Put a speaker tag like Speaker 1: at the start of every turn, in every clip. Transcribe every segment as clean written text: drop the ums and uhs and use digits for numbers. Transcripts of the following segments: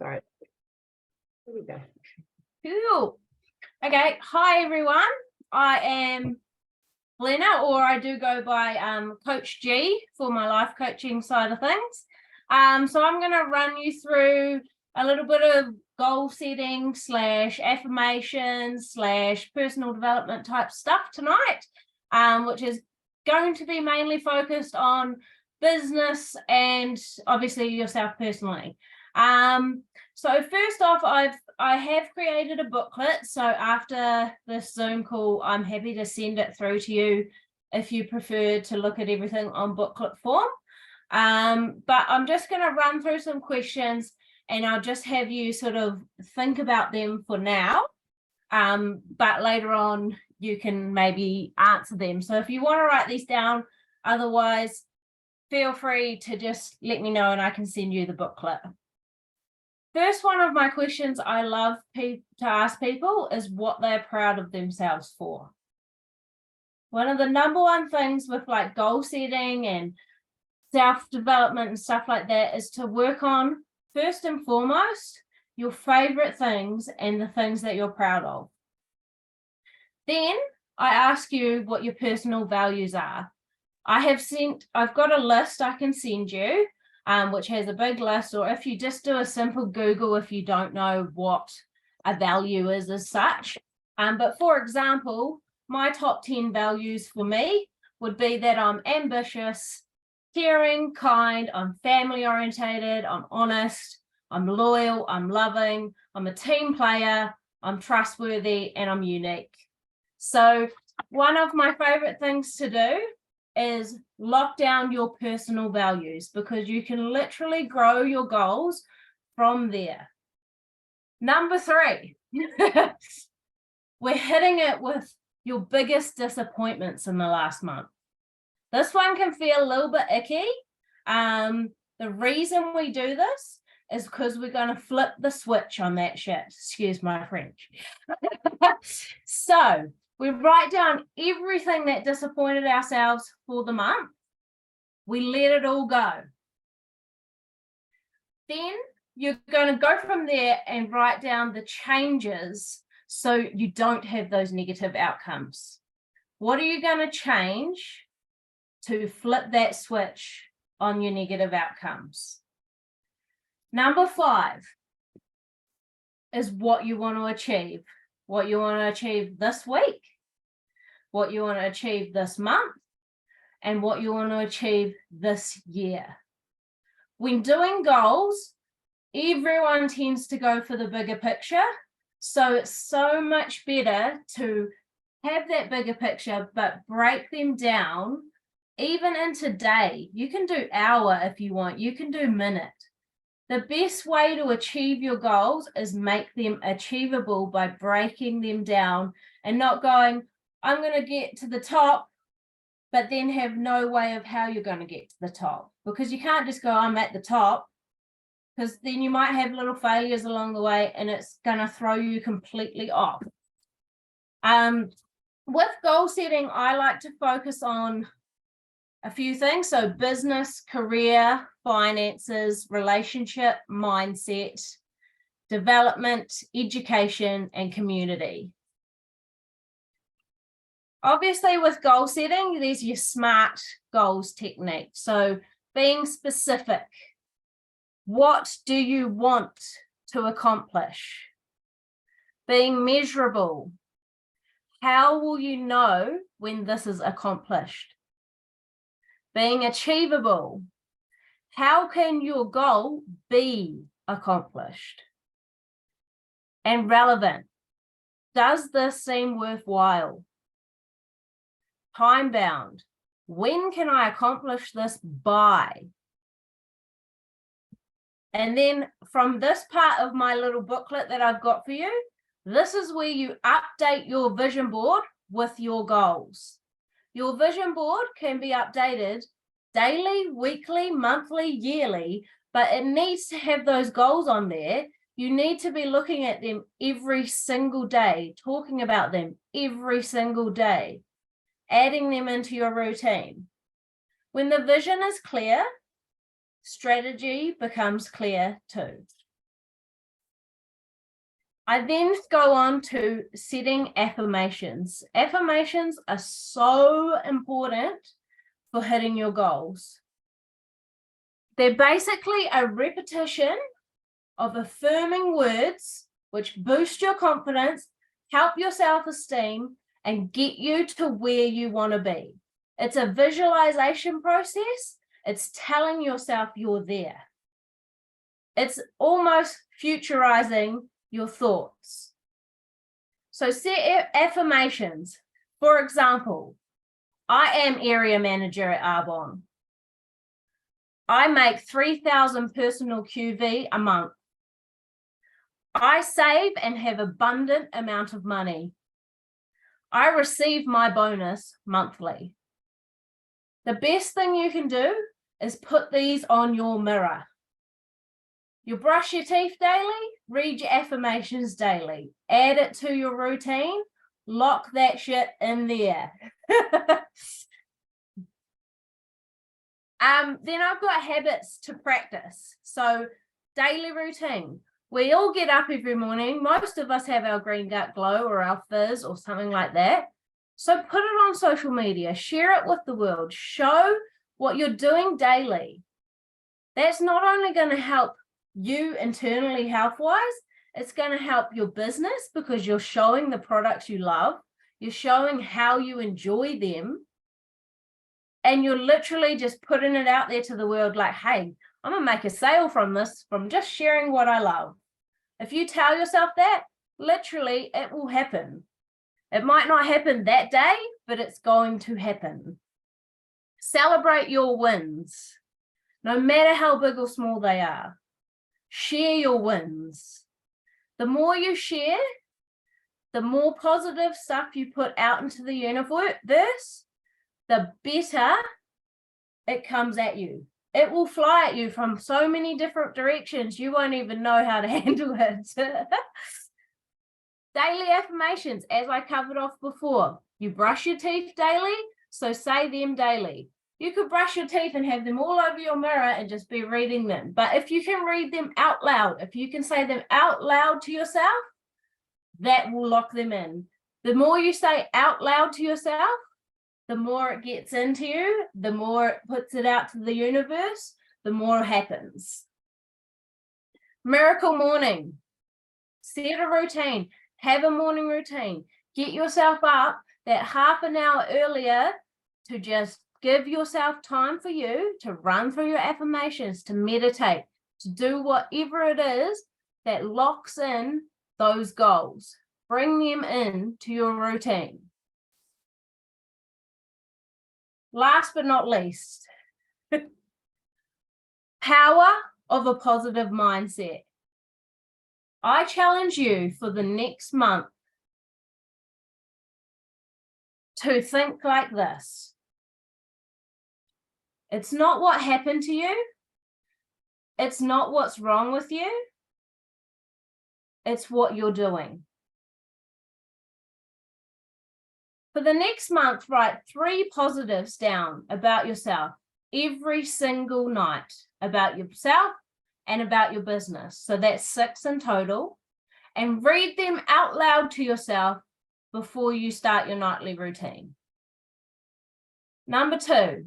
Speaker 1: Sorry. Here we go.
Speaker 2: Cool. Okay. Hi, everyone. I am Lena, or I do go by Coach G for my life coaching side of things. So I'm going to run you through a little bit of goal setting / affirmation / personal development type stuff tonight, which is going to be mainly focused on business and obviously yourself personally. So first off, I have created a booklet. So after this Zoom call, I'm happy to send it through to you if you prefer to look at everything on booklet form. But I'm just going to run through some questions and I'll just have you sort of think about them for now. But later on, you can maybe answer them. So if you want to write these down, otherwise, feel free to just let me know and I can send you the booklet. First one of my questions I love to ask people is what they're proud of themselves for. One of the number one things with like goal setting and self-development and stuff like that is to work on, first and foremost, your favorite things and the things that you're proud of. Then I ask you what your personal values are. I've got a list I can send you, which has a big list, or if you just do a simple Google if you don't know what a value is as such. But for example, my top 10 values for me would be that I'm ambitious, caring, kind, I'm family orientated, I'm honest, I'm loyal, I'm loving, I'm a team player, I'm trustworthy, and I'm unique. So one of my favorite things to do is lock down your personal values because you can literally grow your goals from there. Number 3, we're hitting it with your biggest disappointments in the last month. This one can feel a little bit icky. The reason we do this is because we're going to flip the switch on that shit. Excuse my French. So we write down everything that disappointed ourselves for the month. We let it all go. Then you're going to go from there and write down the changes so you don't have those negative outcomes. What are you going to change to flip that switch on your negative outcomes? Number 5 is what you want to achieve. What you want to achieve this week, what you want to achieve this month, and what you want to achieve this year. When doing goals, everyone tends to go for the bigger picture. So it's so much better to have that bigger picture, but break them down even into day. You can do hour if you want, you can do minute. The best way to achieve your goals is make them achievable by breaking them down and not going, I'm going to get to the top, but then have no way of how you're going to get to the top. Because you can't just go, I'm at the top, because then you might have little failures along the way and it's going to throw you completely off. With goal setting, I like to focus on a few things. So business, career, finances, relationship, mindset, development, education, and community. Obviously, with goal setting, there's your SMART goals technique. So being specific. What do you want to accomplish? Being measurable. How will you know when this is accomplished? Being achievable. How can your goal be accomplished? And relevant. Does this seem worthwhile? Time bound. When can I accomplish this by? And then from this part of my little booklet that I've got for you, this is where you update your vision board with your goals. Your vision board can be updated daily, weekly, monthly, yearly, but it needs to have those goals on there. You need to be looking at them every single day, talking about them every single day, adding them into your routine. When the vision is clear, strategy becomes clear too. I then go on to setting affirmations. Affirmations are so important for hitting your goals. They're basically a repetition of affirming words which boost your confidence, help your self-esteem, and get you to where you want to be. It's a visualization process. It's telling yourself you're there. It's almost futurizing your thoughts. So set affirmations. For example, I am area manager at Arbonne. I make 3,000 personal QV a month. I save and have abundant amount of money. I receive my bonus monthly. The best thing you can do is put these on your mirror. You brush your teeth daily, read your affirmations daily, add it to your routine, lock that shit in there. Then I've got habits to practice. So daily routine. We all get up every morning. Most of us have our green gut glow or our fizz or something like that. So put it on social media, share it with the world, show what you're doing daily. That's not only going to help you internally health-wise, it's going to help your business because you're showing the products you love, you're showing how you enjoy them, and you're literally just putting it out there to the world like, hey, I'm going to make a sale from this, from just sharing what I love. If you tell yourself that, literally it will happen. It might not happen that day, but it's going to happen. Celebrate your wins, no matter how big or small they are. Share your wins. The more you share, the more positive stuff you put out into the universe, the better it comes at you. It will fly at you from so many different directions, you won't even know how to handle it. Daily affirmations, as I covered off before. You brush your teeth daily, so say them daily. You could brush your teeth and have them all over your mirror and just be reading them. But if you can read them out loud, if you can say them out loud to yourself, that will lock them in. The more you say out loud to yourself, the more it gets into you, the more it puts it out to the universe, the more happens. Miracle morning. Set a routine. Have a morning routine. Get yourself up that half an hour earlier to just give yourself time for you to run through your affirmations, to meditate, to do whatever it is that locks in those goals. Bring them in to your routine. Last but not least, power of a positive mindset. I challenge you for the next month to think like this. It's not what happened to you. It's not what's wrong with you. It's what you're doing. For the next month, write 3 positives down about yourself every single night, about yourself and about your business. So that's 6 in total. And read them out loud to yourself before you start your nightly routine. Number 2,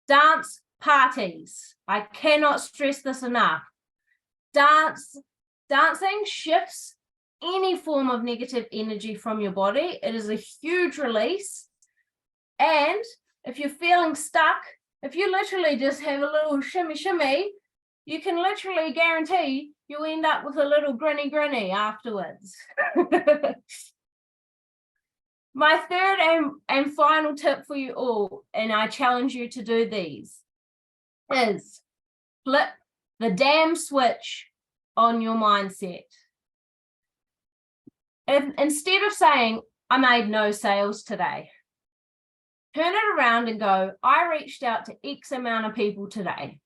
Speaker 2: dance parties. I cannot stress this enough. Dancing shifts any form of negative energy from your body. It is a huge release. And if you're feeling stuck, if you literally just have a little shimmy, you can literally guarantee you'll end up with a little grinny afterwards. My third and final tip for you all, and I challenge you to do these, is flip the damn switch on your mindset. Instead of saying, I made no sales today, turn it around and go, I reached out to X amount of people today.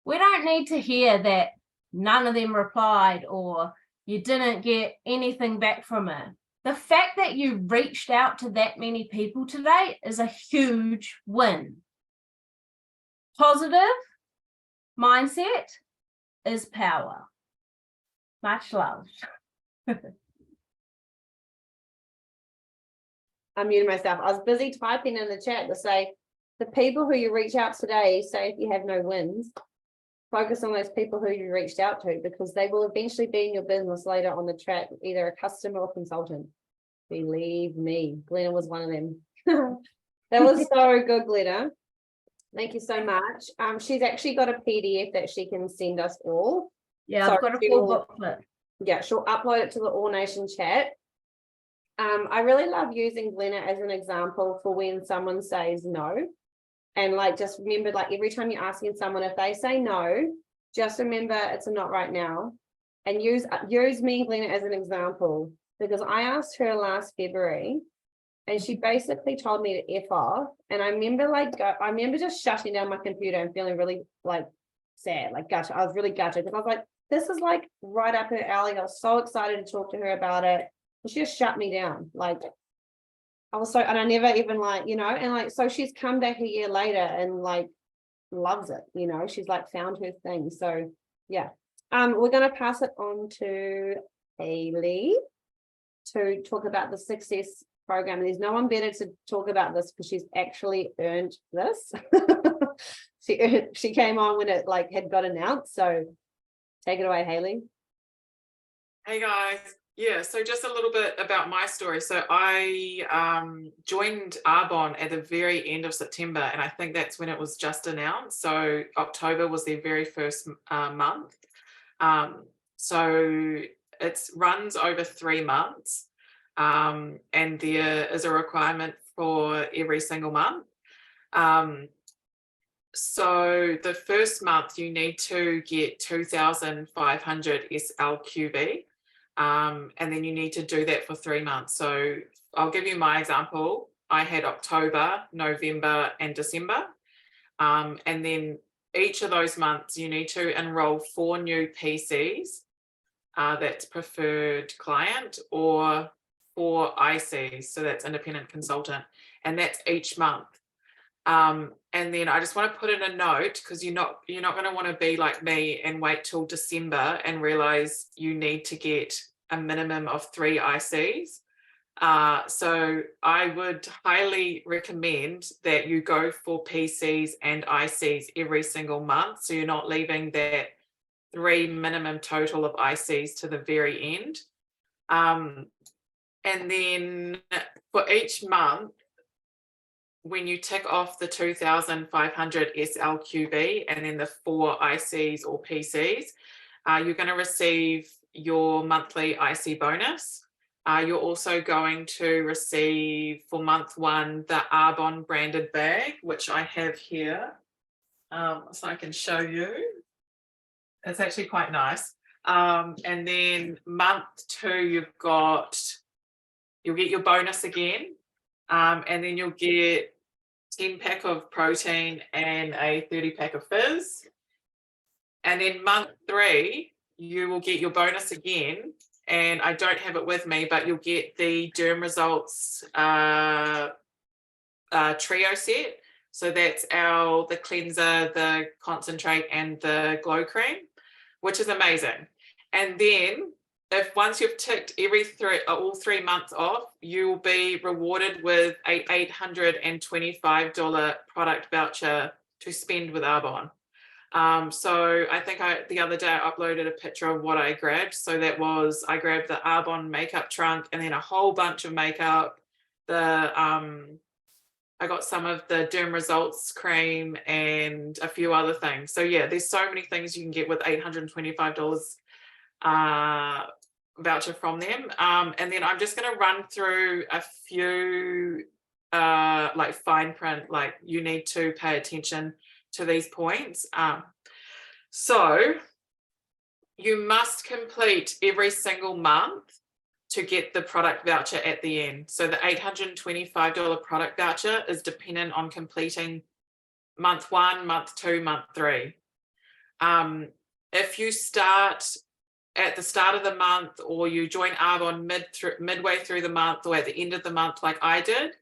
Speaker 2: We don't need to hear that none of them replied or you didn't get anything back from it. The fact that you reached out to that many people today is a huge win. Positive mindset is power. Much love.
Speaker 1: I muted myself. I was busy typing in the chat to say, the people who you reach out today, say if you have no wins, focus on those people who you reached out to, because they will eventually be in your business later on the track, either a customer or consultant. Believe me, Glenna was one of them. That was so good, Glenna. Thank you so much. She's actually got a PDF that she can send us all.
Speaker 2: Yeah,
Speaker 1: So
Speaker 2: I've got a full booklet.
Speaker 1: Yeah, she'll upload it to the All Nation chat. I really love using Glenna as an example for when someone says no. And like, just remember, like every time you're asking someone, if they say no, just remember it's a not right now. And use me and Glenna as an example, because I asked her last February and she basically told me to F off. And I remember just shutting down my computer and feeling really like sad, like gutted. I was really gutted because I was like, this is like right up her alley. I was so excited to talk to her about it. And she just shut me down. Like, I was so, and I never even like, and like, so she's come back a year later and like loves it, she's like found her thing. So yeah. We're going to pass it on to Hayley to talk about the success program. And there's no one better to talk about this because she's actually earned this. She came on when it like had got announced. So take it away, Hayley.
Speaker 3: Hey guys. Yeah, so just a little bit about my story. So I joined Arbonne at the very end of September, and I think that's when it was just announced. So October was their very first month. So it runs over 3 months, and there is a requirement for every single month. So the first month you need to get 2,500 SLQB. And then you need to do that for 3 months. So I'll give you my example. I had October, November, and December. And then each of those months, you need to enroll 4 new PCs, that's preferred client, or 4 ICs, so that's independent consultant, and that's each month. And then I just want to put in a note, because you're not going to want to be like me and wait till December and realize you need to get a minimum of 3 ICs. So I would highly recommend that you go for PCs and ICs every single month, so you're not leaving that 3 minimum total of ICs to the very end. And then for each month, when you tick off the 2,500 SLQB and then the 4 ICs or PCs, you're going to receive your monthly IC bonus. You're also going to receive for month 1 the Arbonne branded bag, which I have here, so I can show you. It's actually quite nice. And then month 2, you'll get your bonus again, and then you'll get 10 pack of protein and a 30 pack of fizz. And then month 3, you will get your bonus again, and I don't have it with me, but you'll get the Derm Results trio set. So that's the cleanser, the concentrate, and the glow cream, which is amazing. And then once you've ticked all 3 months off, you will be rewarded with a $825 product voucher to spend with Arbonne. So I think the other day I uploaded a picture of what I grabbed. So I grabbed the Arbonne makeup trunk and then a whole bunch of makeup. I got some of the Derm Results cream and a few other things. So yeah, there's so many things you can get with $825 voucher from them. And then I'm just going to run through a few like fine print, like you need to pay attention to these points. So you must complete every single month to get the product voucher at the end. So the $825 product voucher is dependent on completing month 1, month 2, month 3. If you start at the start of the month, or you join Arbonne midway through the month, or at the end of the month like I did,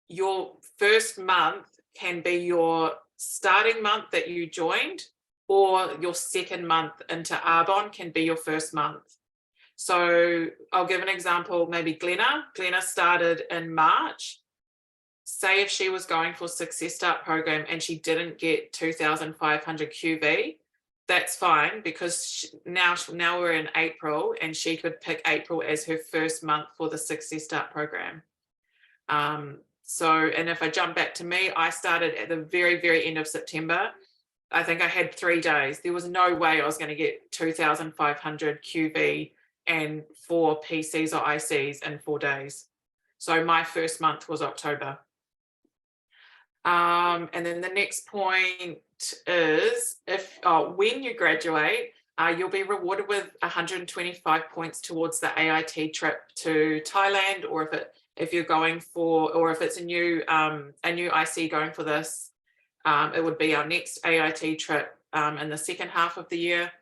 Speaker 3: your first month can be your starting month that you joined, or your second month into Arbonne can be your first month. So I'll give an example, maybe Glenna. Glenna started in March. Say if she was going for Success Start program and she didn't get 2,500 QV, that's fine, because now we're in April and she could pick April as her first month for the Success Start program. And if I jump back to me, I started at the very, very end of September. I think I had 3 days. There was no way I was going to get 2,500 QV and 4 PCs or ICs in 4 days. So my first month was October. And then the next point is when you graduate, you'll be rewarded with 125 points towards the AIT trip to Thailand, or if you're going for, or if it's a new IC going for this, it would be our next AIT trip in the second half of the year.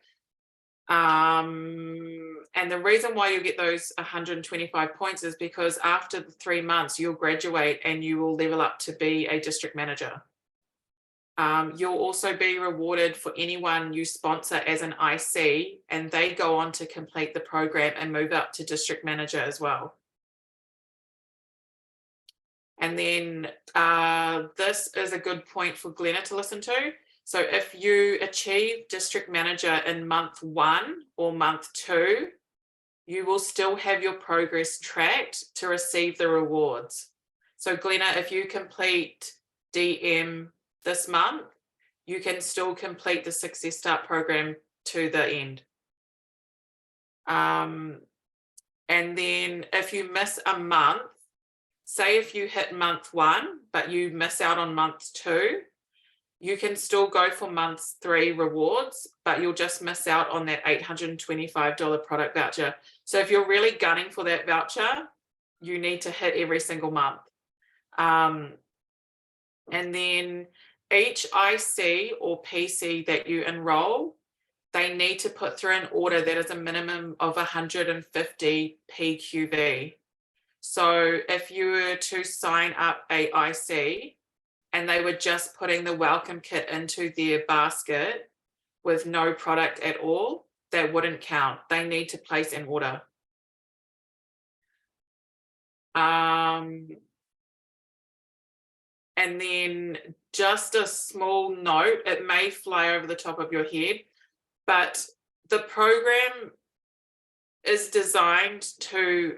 Speaker 3: And the reason why you get those 125 points is because after the 3 months, you'll graduate and you will level up to be a district manager. You'll also be rewarded for anyone you sponsor as an IC, and they go on to complete the program and move up to district manager as well. And then this is a good point for Glenna to listen to. So if you achieve district manager in month 1 or month 2, you will still have your progress tracked to receive the rewards. So Glenna, if you complete DM this month, you can still complete the Success Start program to the end. And then if you miss a month, say if you hit month 1, but you miss out on month 2, you can still go for month 3 rewards, but you'll just miss out on that $825 product voucher. So if you're really gunning for that voucher, you need to hit every single month. And then each IC or PC that you enroll, they need to put through an order that is a minimum of 150 PQV. So if you were to sign up a IC and they were just putting the welcome kit into their basket with no product at all, that wouldn't count. They need to place an order. And then just a small note, it may fly over the top of your head, but the program is designed to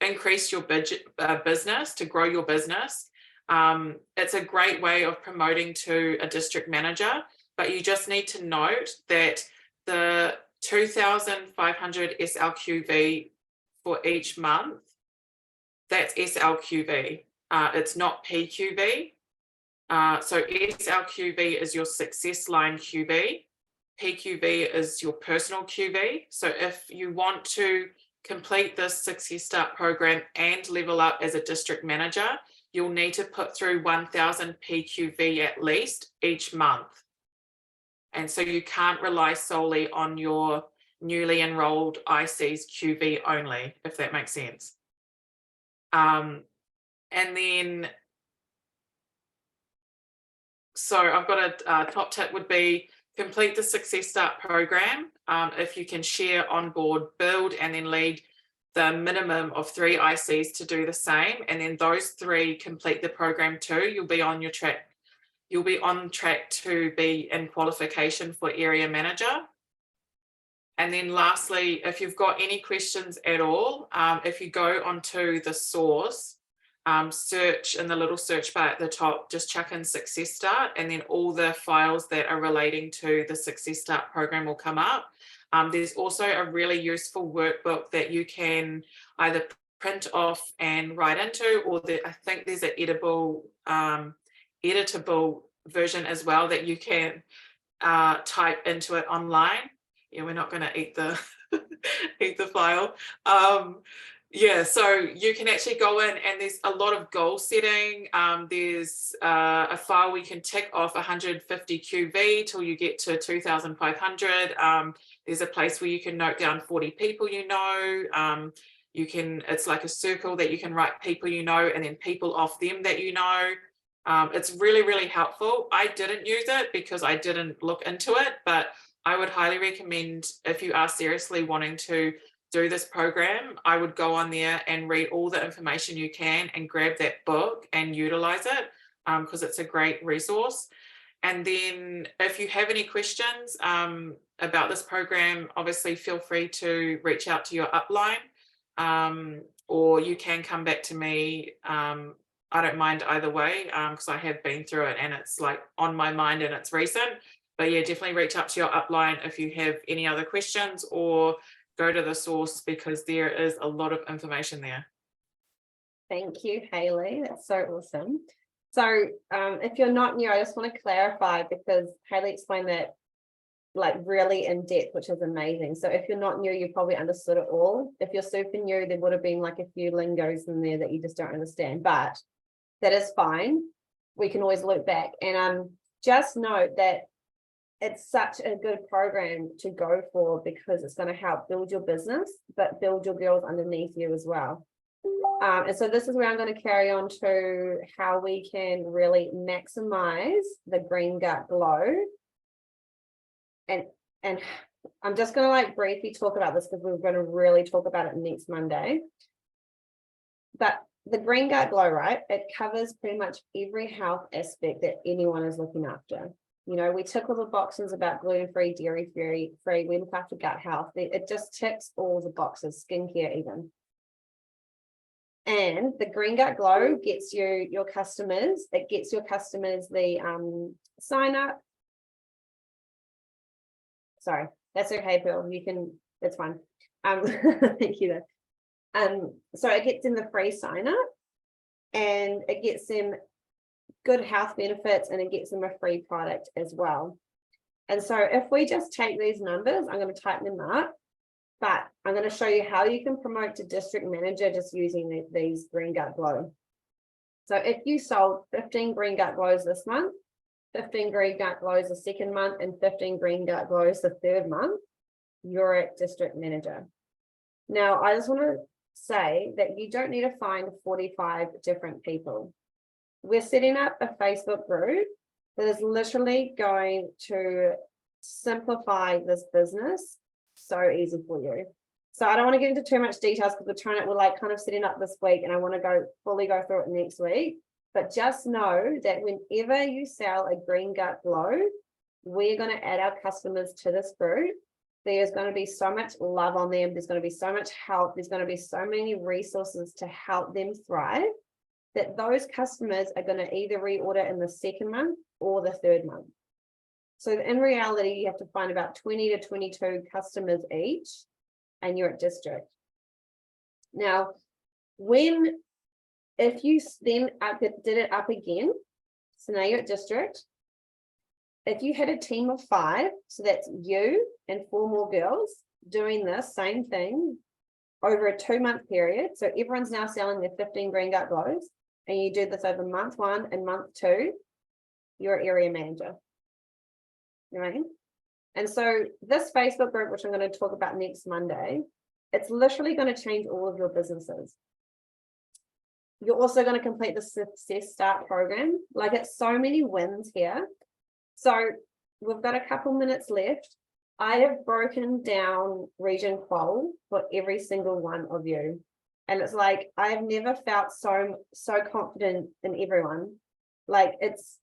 Speaker 3: increase your business, to grow your business. It's a great way of promoting to a district manager, but you just need to note that the 2,500 SLQV for each month, that's SLQV. It's not PQV. So SLQV is your success line QV. PQV is your personal QV. So if you want to complete this Success Start program and level up as a district manager, you'll need to put through 1,000 PQV at least each month. And so you can't rely solely on your newly enrolled IC's QV only, if that makes sense. And then, so I've got a top tip would be complete the Success Start program. If you can share, onboard, build, and then lead the minimum of 3 ICs to do the same, and then those 3 complete the program too, you'll be on your track. You'll be on track to be in qualification for area manager. And then lastly, if you've got any questions at all, if you go onto the source, search in the little search bar at the top, just chuck in Success Start, and then all the files that are relating to the Success Start program will come up. There's also a really useful workbook that you can either print off and write into, or I think there's an editable version as well that you can type into it online. Yeah, we're not going to eat the eat the file. Yeah, so you can actually go in and there's a lot of goal setting. There's a file we can tick off 150 QV till you get to 2,500. There's a place where you can note down 40 people you know. It's like a circle that you can write people you know and then people off them that you know. It's really, really helpful. I didn't use it because I didn't look into it, but I would highly recommend if you are seriously wanting to do this program, I would go on there and read all the information you can and grab that book and utilize it, because it's a great resource. And then if you have any questions about this program, obviously feel free to reach out to your upline, or you can come back to me. I don't mind either way, because I have been through it and it's like on my mind and it's recent. But yeah, definitely reach out to your upline if you have any other questions, or go to the source, because there is a lot of information there.
Speaker 1: Thank you, Hayley. That's so awesome. So if you're not new, I just want to clarify, because Hayley explained that like really in depth, which is amazing. So if you're not new, you probably understood it all. If you're super new, there would have been like a few lingos in there that you just don't understand, but that is fine. We can always look back. And just note that it's such a good program to go for, because it's going to help build your business, but build your girls underneath you as well. And so this is where I'm going to carry on to how we can really maximize the green gut glow. And I'm just going to like briefly talk about this, because we're going to really talk about it next Monday. But the green gut glow, right? It covers pretty much every health aspect that anyone is looking after. You know, we tick all the boxes about gluten-free, dairy-free, we look after gut health. It just ticks all the boxes, skincare even. And the green gut glow gets you your customers. It gets your customers the sign up. Sorry, that's okay, Bill. You can, that's fine. Thank you. So it gets them the free sign up, and it gets them good health benefits, and it gets them a free product as well. And so if we just take these numbers, I'm going to type them up, but I'm going to show you how you can promote to district manager just using these green gut glow. So if you sold 15 green gut glows this month, 15 green gut glows the second month, and 15 green gut glows the third month, you're at district manager. Now, I just want to say that you don't need to find 45 different people. We're setting up a Facebook group that is literally going to simplify this business so easy for you. So I don't want to get into too much details, because we're like kind of setting up this week, and I want to fully go through it next week. But just know that whenever you sell a green gut glow, we're going to add our customers to this group. There's going to be so much love on them. There's going to be so much help. There's going to be so many resources to help them thrive, that those customers are going to either reorder in the second month or the third month. So in reality, you have to find about 20 to 22 customers each, and you're at district. Now, if you then did it up again, so now you're at district. If you had a team of 5, so that's you and 4 more girls doing this same thing over a 2-month period. So everyone's now selling their 15 green gut glows, and you do this over month 1 and month 2, you're area manager. Right? And so this Facebook group, which I'm going to talk about next Monday, it's literally going to change all of your businesses. You're also going to complete the Success Start program. Like, it's so many wins here. So we've got a couple minutes left. I have broken down region qual for every single one of you. And it's like, I've never felt so confident in everyone. Like, it's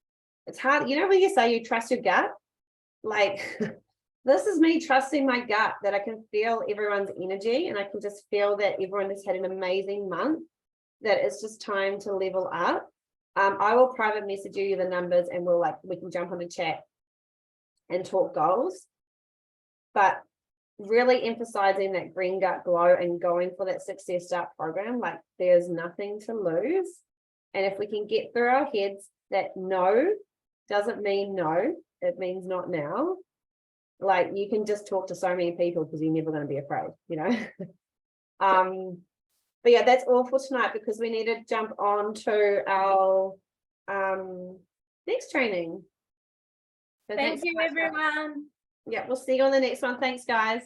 Speaker 1: hard. You know, when you say you trust your gut, like this is me trusting my gut, that I can feel everyone's energy, and I can just feel that everyone has had an amazing month, that it's just time to level up. I will private message you the numbers, and we can jump on a chat and talk goals. But really emphasizing that green gut glow and going for that Success Start program, like, there's nothing to lose. And if we can get through our heads that no doesn't mean no, it means not now. Like, you can just talk to so many people, because you're never going to be afraid, you know. But yeah, that's all for tonight, because we need to jump on to our next training. So
Speaker 2: Thank you, everyone.
Speaker 1: Yeah, we'll see you on the next one. Thanks, guys.